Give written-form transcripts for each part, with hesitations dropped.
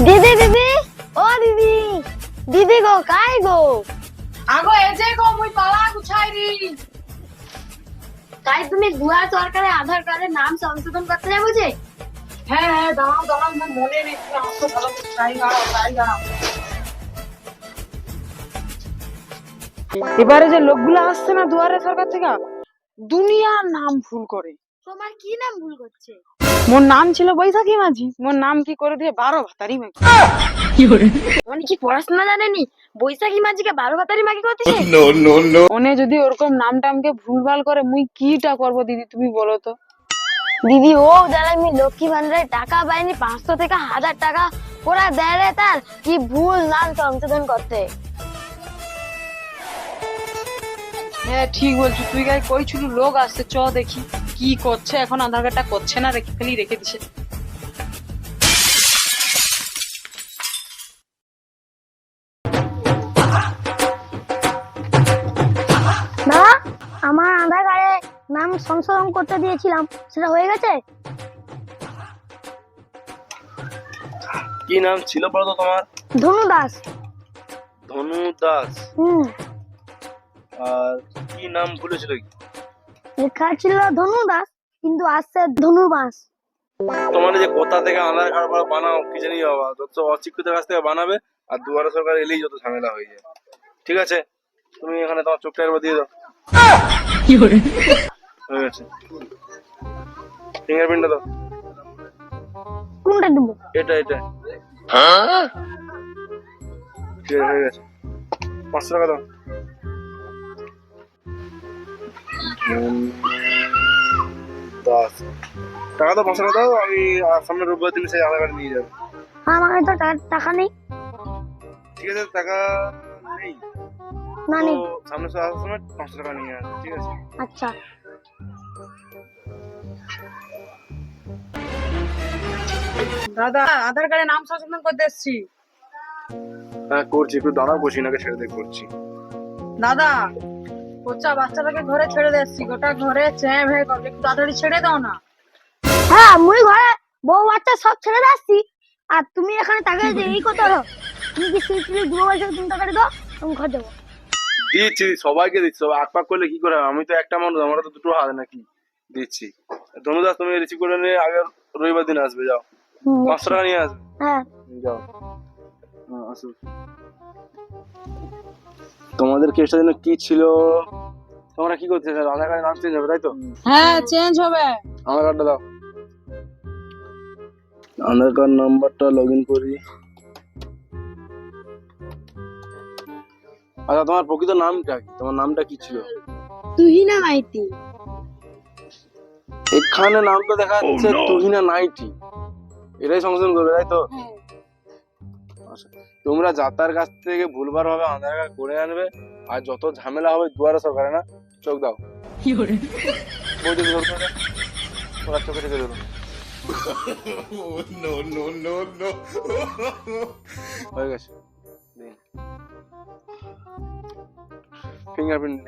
দিদি দিদি ও দিদি দিদি গো কাই গো আগো এজে গো মুই পালা গুছাইরি কাই তুমি গুয়া সরকারে আধার কার্ডের নাম সংশোধন করতে যাবো যে? হ্যাঁ হ্যাঁ দাঁড়াও দাঁড়াও আমার মনে নেই আমার তো ভালো করে ট্রাই দাঁড়াও এবারে যে লোকগুলো আসছে না দুয়ারে সরকার থেকে দুনিয়ার নাম ভুল করে। তোমার কি নাম ভুল করছে? মোর নাম ছিল বৈশাখী মাঝি, মোর নাম কি করে দিয়ে 12 ভাতারি মাঝি। মানে কি পড়াশোনা জানেনি বৈশাখী মাঝিকে 12 ভাতারি মাগি করতেছে? ওনে যদি ওরকম নামটা আমাকে ভুলভাল করে মুই কিটা করবো দিদি তুমি বলো তো। দিদি ও যারা আমি লক্ষ্মী ভান্ডারে টাকা পাইনি 500 থেকে 1000 টাকা ওরা দেয় রে তার কি ভুল নাম সংশোধন করতে। হ্যাঁ ঠিক বলছিস তুই, গাই কইছিলু লোক আসছে চ দেখি কি করছে। এখন আধার কার্ডটা করছে না, রেখে খালি রেখে দিছে। না আমার আধার কার্ডে নাম সংশোধন করতে দিয়েছিলাম, সেটা হয়ে গেছে? কি নাম ছিল বলতো তোমার? ধনু দাস। ধনু দাস। আর কি নাম ভুলেছিল কি? লেখা ছিল ধনু দাস কিন্তু আসছে ধনু বাস। তোমার যে কোথা থেকে আধার কার্ড বানাও কি জানি বাবা, যত অশিক্ষিতের কাছ থেকে বানাবে আর দুয়ারে সরকার এলেই যত ঝামেলা হয়ে যায়। ঠিক আছে তুমি এখানে তোমার চোখটা একবার দিয়ে দাও। হয়ে গেছে, ফিঙ্গারপ্রিন্টটা দাও। কোনটা দেবো? এটা এটা ঠিক আছে, হয়ে গেছে। 500 টাকা দাও। দাস টাকা দাও, 500 টাকা দাও। আমি সামনে রোববার দিন সেই আধার কার্ড নিয়ে যাবো। আমার কাছে তো টাকা নেই। ঠিক আছে টাকা নেই না নেই। তো সামনে আসার সময় 500 টাকা নিয়ে আসবে। ঠিক আছে আচ্ছা দাদা আধার কার্ডে নাম সংশোধন করতে এসছি। হ্যাঁ করছি, একটু দাঁড়াও, বসি নাকি ছেড়ে দিয়ে করছি। দাদা বাচ্চাটাকে ঘরে ছেড়ে দিচ্ছি, গোটা ঘরে চ্যাম হয়ে গেল, একটু তাড়াতাড়ি ছেড়ে দাও না। হ্যাঁ মুই ঘরে বউ বাচ্চা সব ছেড়ে যাচ্ছি আর তুমি এখানে তাকিয়ে যে এই কথা হলো। তুমি কি সিটি দুটো বলছো তুমি টাকা দাও তুমি ঘর দেবো। দিচ্ছি সবাইকে দিচ্ছি, সবাই আক পাক করলে কি করে? আমি তো একটা মানুষ, আমার তো দুটো হাত নাকি। দিচ্ছি। ধনুদাস তুমি রিসিভ করে নিয়ে আগের রবিবার দিন আসবে, যাও। 500 টাকা নিয়ে আসবে। হ্যাঁ যাও আসো। তোমাদের কেসটা যেন কি ছিল? তোমরা কি করতে চাও? আধার কার্ডের নাম চেঞ্জ হবে তাই তো? হ্যাঁ চেঞ্জ হবে। আধার কার্ডটা দাও। আধার কার্ড নাম্বারটা লগ ইন করি। আচ্ছা তোমার প্রকৃত নামটা কি? তোমার নামটা কি ছিল? তুহিনা মাইতি। এখানে নাম তো দেখা যাচ্ছে তুহিনা নাইটি। এটাই সংশোধন করবে তাই তো? আচ্ছা তোমরা যাতার কাছ থেকে ভুলবার ভাবে আধার কার্ড করে আনবে আর যত ঝামেলা হবে দুয়ারে সরকারে না। চোখ দাও। বৌদি ধরতে হবে, ওরা চোখে থেকে ধরো। হয়ে গেছে, ফিঙ্গারপ্রিন্ট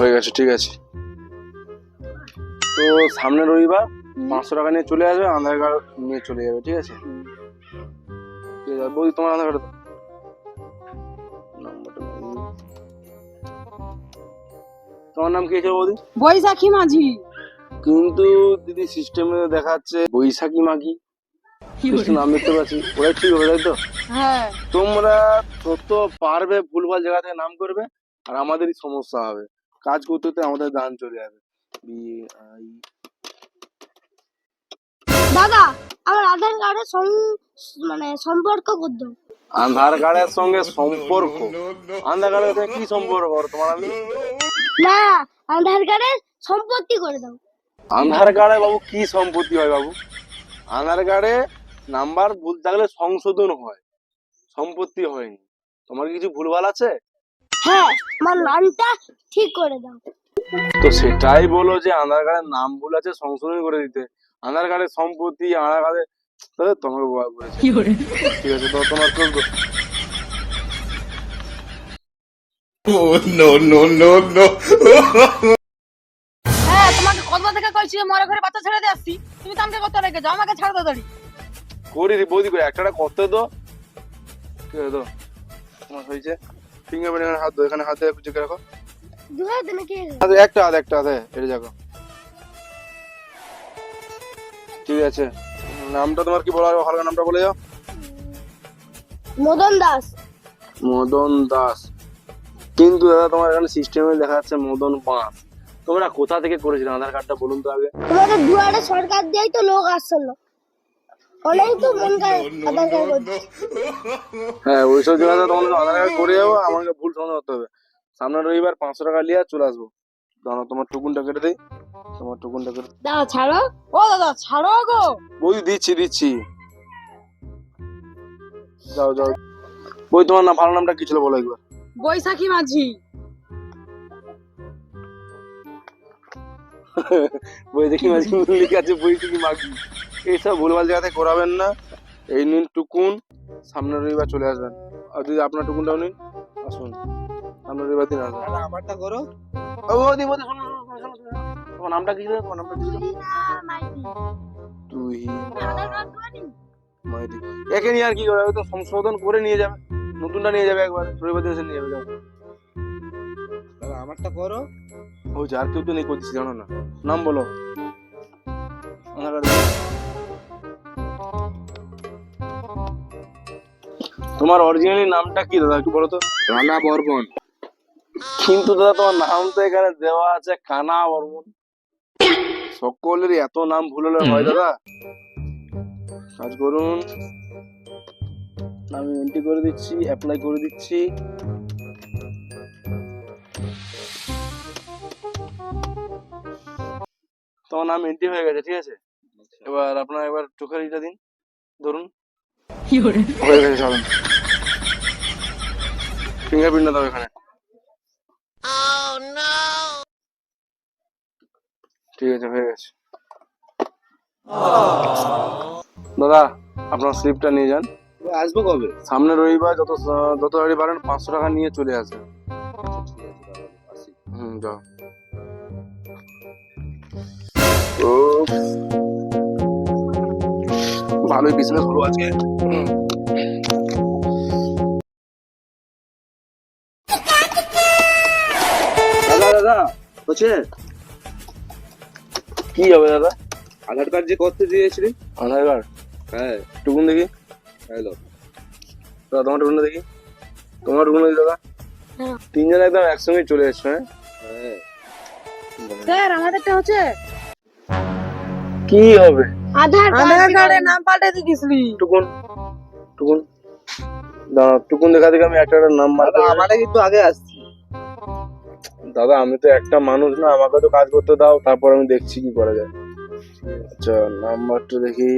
হয়ে গেছে। ঠিক আছে তো সামনে রবিবার 500 টাকা নিয়ে চলে আসবে, আধার কার্ড নিয়ে চলে যাবে। ঠিক আছে ঠিক আছে বৌদি তোমার আধার কার্ড নাম্বারটা। তোমার নাম কি আছে বৌদি? বৈশাখী মাঝি। কিন্তু দিদি সিস্টেমে দেখাচ্ছে বৈশাখী মাঘি। নাম দেখতে পাচ্ছি, ওরাই ঠিক হবে তাই তো? হ্যাঁ তোমরা যত পারবে ভুলভাল জায়গা থেকে নাম করবে আর আমাদেরই সমস্যা হবে, কাজ করতে করতে আমাদের দান চলে যাবে। দাদা আমার আধার কার্ডের সম্পর্ক বদ্ধ। আধার কার্ডের সঙ্গে সম্পর্ক? আধার কার্ডের সঙ্গে কি সম্পর্ক তোমার? আমি না আধার কার্ডের সম্পত্তি করে দাও। আধার কার্ডে বাবু কি সম্পত্তি হয় বাবু? আধার কার্ডে নাম্বার ভুল থাকলে সংশোধন হয়, সম্পত্তি হয়নি। তোমার কিছু ভুলভাল আছে? হ্যাঁ আমার নামটা ঠিক করে দাও। তো সেটাই বলো যে আধার কার্ডের নাম ভুল আছে, সংশোধন করে দিতে। আধার কার্ডের সম্পত্তি আধার কার্ডে তোমাকে বলেছে। ঠিক আছে তো তোমার চলতো। হ্যাঁ তোমাকে কতবার থেকে কইছি বলছি মরে ঘরে বাচ্চা ছেড়ে দিয়ে আসছি, তুমি তো আমাকে কত রেখে যাও, আমাকে ছাড় দাও। করি রে বৌদি করে একটা করতে দো, কি দো তোমার হয়েছে। ফিঙ্গারপ্রিন্ট হাত দো, এখানে হাতে চেকে রাখো। দুহাত নাকি? একটা হাত এটা দেখো। ঠিক আছে, নামটা তোমার কি বলা হবে? হালকা নামটা বলে যাও। মদন দাস। মদন দাস, কিন্তু দাদা তোমার এখানে সিস্টেমে দেখা যাচ্ছে মদন পাঁচ। তোমরা কোথা থেকে করেছিলে আধার কার্ডটা বলুন তো আগে। তোমাদের দুয়ারে সরকার দিয়েই তো লোক আসছিল, হলেই তো মন করে আধার কার্ড করছি। হ্যাঁ ওইসব জায়গাতে তোমাদের আধার কার্ড করে যাবো, আমাকে ভুল সন্দেহ করতে হবে। সামনের রবিবার 500 টাকা নিয়ে চলে আসবো। দাঁড়াও তোমার টুকুনটা কেটে দিই, তোমার টুকুনটা কেটে। দাদা ছাড়ো। ও দাদা ছাড়ো গো। বৌদি দিচ্ছি। যাও বই তোমার না ভালো নামটা কি ছিল বলো একবার। বৈশাখী মাঝি। বৈশাখী মাঝি লিখে আছে, বৈশাখী মাঝি। এইসব ভুলভাল জায়গাতে করাবেন না। এই নিন টুকুন, সামনের রবিবার চলে আসবেন। আর যদি আপনার টুকুনটাও নিন, আসুন সামনের রবিবার দিন আসবেন। আমারটা করো। ও বৌদি শোনো, তোমার নামটা কি ছিল? তোমার নামটা কি ছিল? আধার কার্ড করেনি? মাইতি। একে নিয়ে আর কি করবে? তো সংশোধন করে নিয়ে যাবে, নতুনটা নিয়ে যাবে একবার, রবিবার দিন এসে নিয়ে যাবে। যাও। দাদা আমারটা করো। ওই যে আর কেউ তো নেই করছিস জানো না। নাম বলো। আধার কার্ড দাও। তোমার অরিজিনালি নামটা কি দাদা একটু বলো তো? রানা বর্মন। কিন্তু দাদা তোমার নাম তো এখানে দেওয়া আছে কানা বর্মন। সকলেরই এত নাম ভুল হলে হয় দাদা? কাজ করুন, আমি এন্ট্রি করে দিচ্ছি, অ্যাপ্লাই করে দিচ্ছি। তোমার নাম এন্ট্রি হয়ে গেছে, ঠিক আছে। এবার আপনার একবার চোখের ইটা দিন, ধরুন। হয়ে গেছে, চলুন। ফিঙ্গারপ্রিন্ট দাও এখানে। ঠিক আছে, হয়ে গেছে। দাদা আপনার স্লিপটা নিয়ে যান। আসবো কবে? সামনে রবিবার যত তাড়াতাড়ি পারেন 500 টাকা নিয়ে চলে আসেন। ঠিক আছে দাদা, আসি। যাও। ভালোই বিজনেস হলো আজকে। দাদা হচ্ছে কি হবে দাদা? আধার কার্ড যে করতে দিয়েছিলি। আধার কার্ড? হ্যাঁ টুকুন দেখি। হ্যালো দাদা তোমার টুকুনটা দেখি, তোমার টুকুন দেখি দাদা। হ্যাঁ। তিনজন একদম একসঙ্গে চলে এসছো। হ্যাঁ হ্যাঁ স্যার আমাদেরটা হচ্ছে কি হবে? আধার আধার কার্ডের নাম পাল্টে দিয়েছিলি। টুকুন দাদা, টুকুন দেখা দেখে আমি একটা নাম্বার। দাদা আমারটা কিন্তু আগে আসছি। দাদা আমি তো একটা মানুষ না, আমাকে তো কাজ করতে দাও, তারপর আমি দেখছি কি করা যায়। আচ্ছা নাম্বারটা দেখি।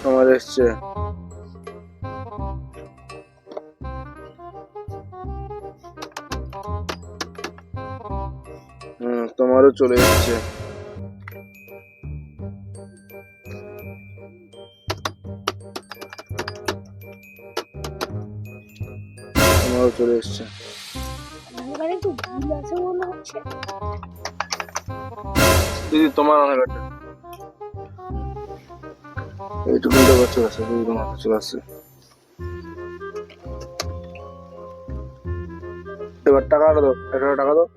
আমার এসছে। তোমারও চলে যাচ্ছে। তোমারও চলে এসছে। আধার কার্ডে একটু ভুল আছে মনে হচ্ছে। দিদি তোমার আধার কার্ডটা এইটুকুনটা চলে আসছে, দিদি তোমার চলে আসছে। এবার টাকাটা দাও, 1,000 টাকা দাও।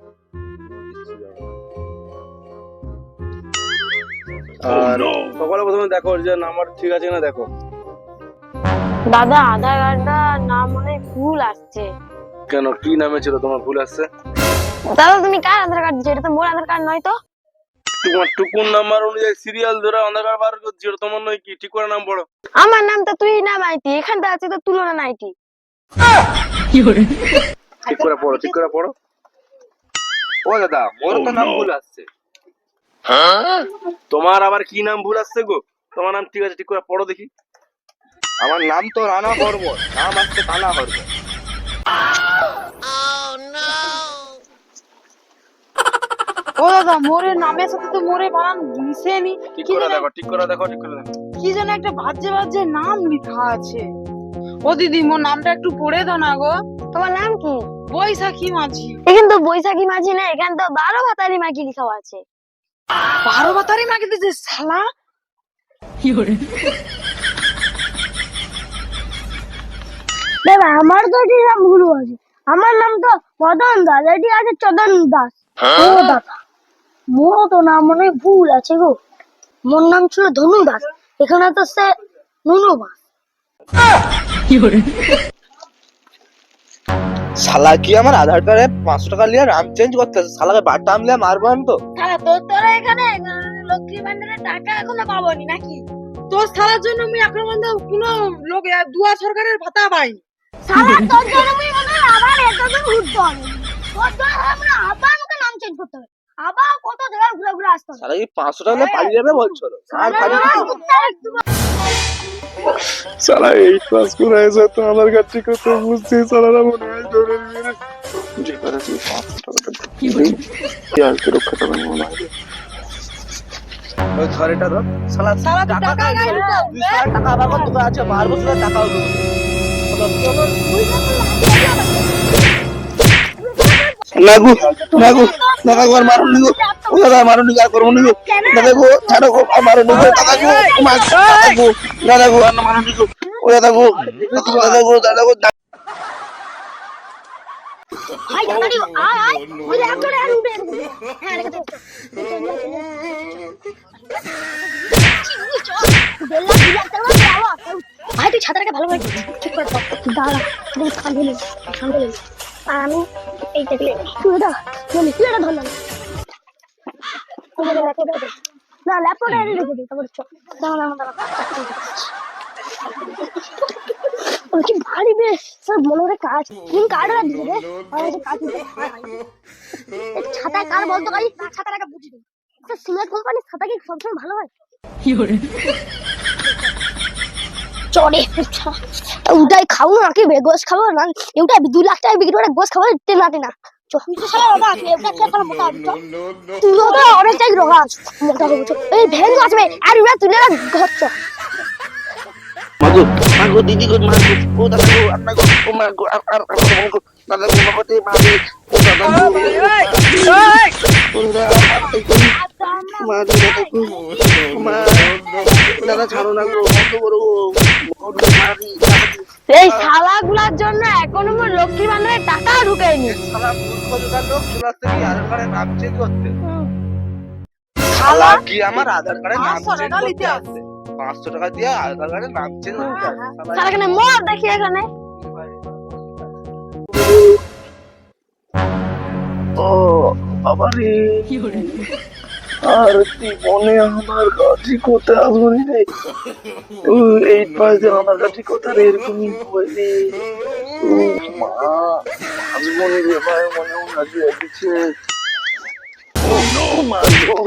আর সকালে প্রথমে দেখো যে নাম্বার ঠিক আছে কিনা দেখো। দাদা আধার কার্ডটা নাম মনে হয় ভুল আসছে। কেন, কি নামে ছিল তোমার ভুল আসছে? দাদা তুমি কার আধার কার্ড দিচ্ছ? এটা তো মোর আধার কার্ড নয় তো। তোমার টুকুন নাম্বার অনুযায়ী সিরিয়াল ধরে আধার কার্ড বার করছি, এটা তোমার নয় কি? ঠিক করে নাম পড়ো। আমার নাম তো তুই না মাইতি, এখানটা আছে তো তুলনা নাইটি। ঠিক করে পড়ো, ঠিক করে পড়ো। ও দাদা মোর তো নাম ভুল আসছে। তোমার আবার কি নাম ভুল আসছে গো? তোমার নাম ঠিক আছে, ঠিক করে পড়ো দেখি। আমার নাম তো রানা বর্মন, নাম আসছে কানা বর্মন। ও দাদা মোরের নামের সাথে তো মোরে বানান মিশেনি। ঠিক করে দেখো, ঠিক করে দেখো, ঠিক করে দেখো। কি যেন একটা বাজে বাজে নাম লেখা আছে। ও দিদি মোর নামটা একটু পড়ে দাও না গো। তোমার নাম কি? বৈশাখী মাঝি। এখানে তো বৈশাখী মাঝি না, এখানে তো 12 ভাতারি মাঝি লিখা আছে। 12 বাতারি মাকে দিতে শালা। দাদা আমার তো এটি নাম ভুল আছে, আমার নাম তো মদন দাস, এটি আছে চদন দাস। ও দাদা, মোর তো নাম মনে হয় ভুল আছে গো, মোর নাম ছিল ধনু দাস, এখানে তো সে নুনু দাস। শালা কি আমার আধার কার্ডে 500 টাকা নিয়ে নাম চেঞ্জ করতেছে, শালাকে বারটা আমলে মারবো আমি তো। তাহলে তোরা এখানে লক্ষ্মী ভান্ডারের টাকা এখনো পাবনি নাকি? তোর শালার জন্য আমি এখন পর্যন্ত কোনো লোক দুয়া সরকারের ভাতা পাইনি। সারা তোর জন্মই মনে হয় আবার এতদিন ঘুরতে হবে, তোর জন্য আমরা আবার আমাকে নাম চেঞ্জ করতে হবে, আবার কত জায়গায় ঘুরে ঘুরে আসতে হবে। শালা কি 500 টাকা নিয়ে পালিয়ে যাবে বলছো? আর পালিয়ে সালা 8 পাস করে এসে তো আধার কার্ড ঠিক করতে বুঝছি, সালারা মনে হয় ধরে নিয়ে যে করে তুই 500 টাকা কি আর কি রক্ষা করবে মনে হয়। ওই ঘরেটা ধর, শালা শালা তো টাকা টাকা গাইবে। গাইবে। তুই শালা টাকা আবার কত টাকা আছে, মারবো শুধু টাকাও দেবো। লাগু লাগু দাদা গো, আর মারুন নিগো, ও দাদা মারুন নিগো, আর করবো নিগো, দাদা গো ছাড়ো গো, আর মারুন নিগো, দাদা গো দাদা গো আর মারুন নিগো, ও দাদা গো দাদা গো। ভাই জানারি আয় আয় ওই একজনে আর উঠে হ্যাঁ রেখে দে। বেলা দিলা তেমন যাওয়া ভাই, তুই ছাতাটাকে ভালো করে ঠিক করে দাও, দাঁড়া তুমি শান্তি নেই আর আমি এই টেবিলে তুই এটা বলি তুই এটা ধরলাম না ল্যাপটপটা এনে রেখে দিই, তারপর চল দাঁড়া দাঁড়া কি ভারী বেশ সব মনে হয় কাজ কোন কার্ডটা দিয়ে রে আর এই কাজ দিতে ছাতা কার বলতো ভাই, ছাতাটাকে বুঝি দিই স্যার, সিমেন্ট কোম্পানির ছাতা কি সবসময় ভালো হয়? চড়ে ওটাই খাবো নাকি গোস খাবো না, ওটা 2 লাখ টাকা বিক্রি করে গোস খাবো টেনা টেনা। তুইও তো অনেকটাই রোগা আছো, মোটা হবো এই ভেঙে আসবে আর ওরা তুলে ঘর চ। মাগো মাগো দিদি গো মাগো, ও দাদা গো আপনার গো, ও মাগো আর দাদা গো বাবাতে মারে, ও দাদা গো ও দাদা মা দাদা গো মা দাদা ছাড়ো না গো, বন্ধ করো গো, ও মারি এই শালাগুলার জন্য এখনো আমার লক্ষ্মী ভান্ডারের টাকা ঢুকেনি। শালা মূর্খতার লোক চলে আসছে কি আধার কার্ডে নাম চেঞ্জ করতে। শালা কি আমার আধার কার্ডে নাম 500 চেঞ্জ টাকা করতে নিতে আসছে, 500 টাকা দিয়ে আধার কার্ডে নাম চেঞ্জ করতে আসছে। শালা এখানে মর দেখি এখানে ও বাবারে, আর জীবনে আমার কাছে কোথায় আসবনি রে, 8 পাস দিয়ে আমার কাছে কোথায় এরকমই হয়নি। মা আসবনি রে ভাই, মনে হয় দিচ্ছে। ও মা গো।